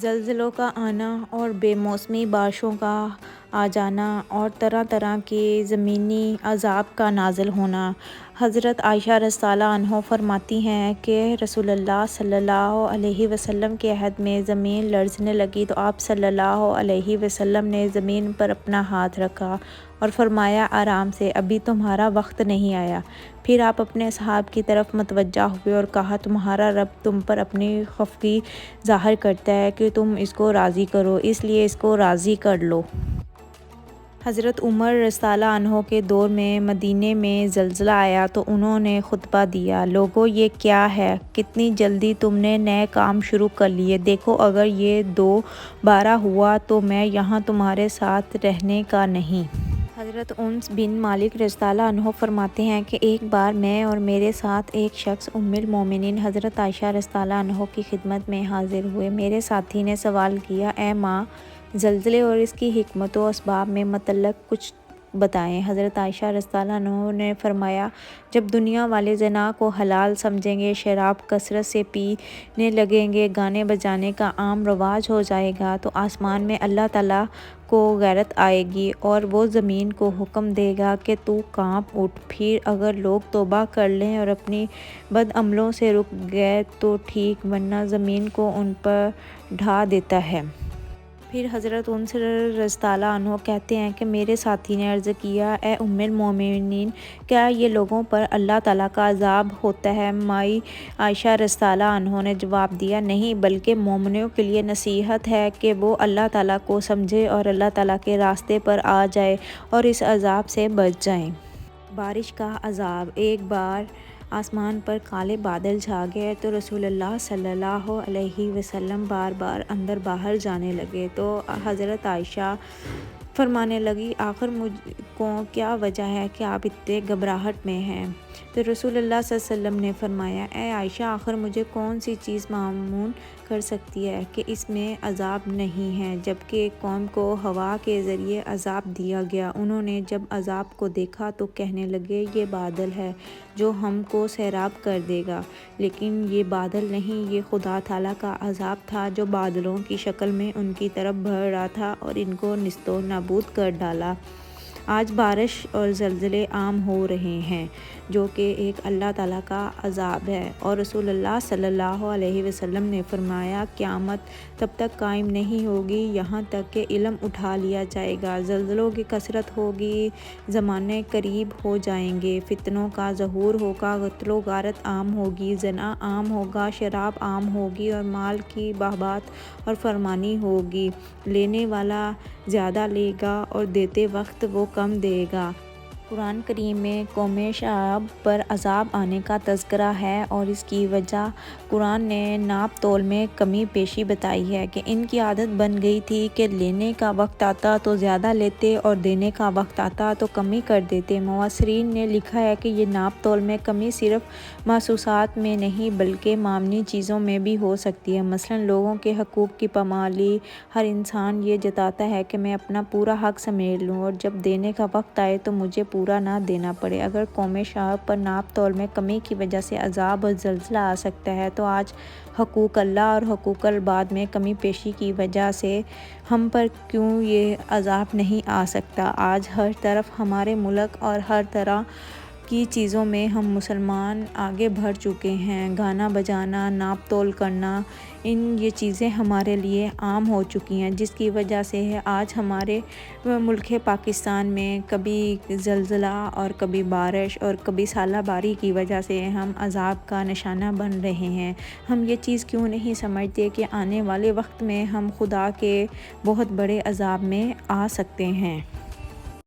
زلزلوں کا آنا اور بے موسمی بارشوں کا آ جانا اور طرح طرح کے زمینی عذاب کا نازل ہونا۔ حضرت عائشہ رضی اللہ عنہا فرماتی ہیں کہ رسول اللہ صلی اللہ علیہ وسلم کے عہد میں زمین لرزنے لگی تو آپ صلی اللہ علیہ وسلم نے زمین پر اپنا ہاتھ رکھا اور فرمایا آرام سے، ابھی تمہارا وقت نہیں آیا۔ پھر آپ اپنے اصحاب کی طرف متوجہ ہوئے اور کہا، تمہارا رب تم پر اپنی خفگی ظاہر کرتا ہے کہ تم اس کو راضی کرو، اس لیے اس کو راضی کر لو۔ حضرت عمر رضی اللہ عنہ کے دور میں مدینے میں زلزلہ آیا تو انہوں نے خطبہ دیا، لوگو یہ کیا ہے، کتنی جلدی تم نے نئے کام شروع کر لیے، دیکھو اگر یہ دوبارہ ہوا تو میں یہاں تمہارے ساتھ رہنے کا نہیں۔ حضرت انس بن مالک رضی اللہ عنہ فرماتے ہیں کہ ایک بار میں اور میرے ساتھ ایک شخص ام المومنین حضرت عائشہ رضی اللہ عنہ کی خدمت میں حاضر ہوئے۔ میرے ساتھی نے سوال کیا، اے ماں، زلزلے اور اس کی حکمت و اسباب میں متعلق کچھ بتائیں۔ حضرت عائشہ رضی اللہ عنہ نے فرمایا، جب دنیا والے زنا کو حلال سمجھیں گے، شراب کثرت سے پینے لگیں گے، گانے بجانے کا عام رواج ہو جائے گا، تو آسمان میں اللہ تعالیٰ کو غیرت آئے گی اور وہ زمین کو حکم دے گا کہ تو کانپ اٹھ۔ پھر اگر لوگ توبہ کر لیں اور اپنی بد عملوں سے رک گئے تو ٹھیک، ورنہ زمین کو ان پر ڈھا دیتا ہے۔ پھر حضرت انس رضی اللہ عنہ کہتے ہیں کہ میرے ساتھی نے عرض کیا، اے ام المومنین، کیا یہ لوگوں پر اللہ تعالیٰ کا عذاب ہوتا ہے؟ مائی عائشہ رضی اللہ عنہا نے جواب دیا، نہیں، بلکہ مومنوں کے لیے نصیحت ہے کہ وہ اللہ تعالیٰ کو سمجھے اور اللہ تعالیٰ کے راستے پر آ جائے اور اس عذاب سے بچ جائیں۔ بارش کا عذاب۔ ایک بار آسمان پر کالے بادل چھا گئے تو رسول اللہ صلی اللہ علیہ وسلم بار بار اندر باہر جانے لگے تو حضرت عائشہ فرمانے لگی، آخر مجھ کو کیا وجہ ہے کہ آپ اتنے گھبراہٹ میں ہیں؟ تو رسول اللہ صلی اللہ علیہ وسلم نے فرمایا، اے عائشہ، آخر مجھے کون سی چیز معمون کر سکتی ہے کہ اس میں عذاب نہیں ہے؟ جبکہ ایک قوم کو ہوا کے ذریعے عذاب دیا گیا، انہوں نے جب عذاب کو دیکھا تو کہنے لگے، یہ بادل ہے جو ہم کو سیراب کر دے گا، لیکن یہ بادل نہیں، یہ خدا تعالیٰ کا عذاب تھا جو بادلوں کی شکل میں ان کی طرف بڑھ رہا تھا اور ان کو نیست و نابود کر ڈالا۔ آج بارش اور زلزلے عام ہو رہے ہیں جو کہ ایک اللہ تعالیٰ کا عذاب ہے، اور رسول اللہ صلی اللہ علیہ وسلم نے فرمایا، قیامت تب تک قائم نہیں ہوگی یہاں تک کہ علم اٹھا لیا جائے گا، زلزلوں کی کثرت ہوگی، زمانے قریب ہو جائیں گے، فتنوں کا ظہور ہوگا، قتل و غارت عام ہوگی، زنا عام ہوگا، شراب عام ہوگی اور مال کی بہبات اور فرمانی ہوگی، لینے والا زیادہ لے گا اور دیتے وقت وہ کم دے گا۔ قرآن کریم میں قوم شعیب پر عذاب آنے کا تذکرہ ہے اور اس کی وجہ قرآن نے ناپ تول میں کمی بیشی بتائی ہے کہ ان کی عادت بن گئی تھی کہ لینے کا وقت آتا تو زیادہ لیتے اور دینے کا وقت آتا تو کمی کر دیتے۔ مفسرین نے لکھا ہے کہ یہ ناپ تول میں کمی صرف محسوسات میں نہیں بلکہ معنوی چیزوں میں بھی ہو سکتی ہے، مثلاً لوگوں کے حقوق کی پامالی۔ ہر انسان یہ جتاتا ہے کہ میں اپنا پورا حق سمیٹ لوں اور جب دینے کا وقت آئے تو مجھے پورا نہ دینا پڑے۔ اگر قوم شعیب پر ناپ تول میں کمی کی وجہ سے عذاب اور زلزلہ آ سکتا ہے تو آج حقوق اللہ اور حقوق العباد میں کمی بیشی کی وجہ سے ہم پر کیوں یہ عذاب نہیں آ سکتا؟ آج ہر طرف ہمارے ملک اور ہر طرح کی چیزوں میں ہم مسلمان آگے بڑھ چکے ہیں، گانا بجانا، ناپ تول کرنا، یہ چیزیں ہمارے لیے عام ہو چکی ہیں، جس کی وجہ سے آج ہمارے ملک پاکستان میں کبھی زلزلہ اور کبھی بارش اور کبھی ژالہ باری کی وجہ سے ہم عذاب کا نشانہ بن رہے ہیں۔ ہم یہ چیز کیوں نہیں سمجھتے کہ آنے والے وقت میں ہم خدا کے بہت بڑے عذاب میں آ سکتے ہیں؟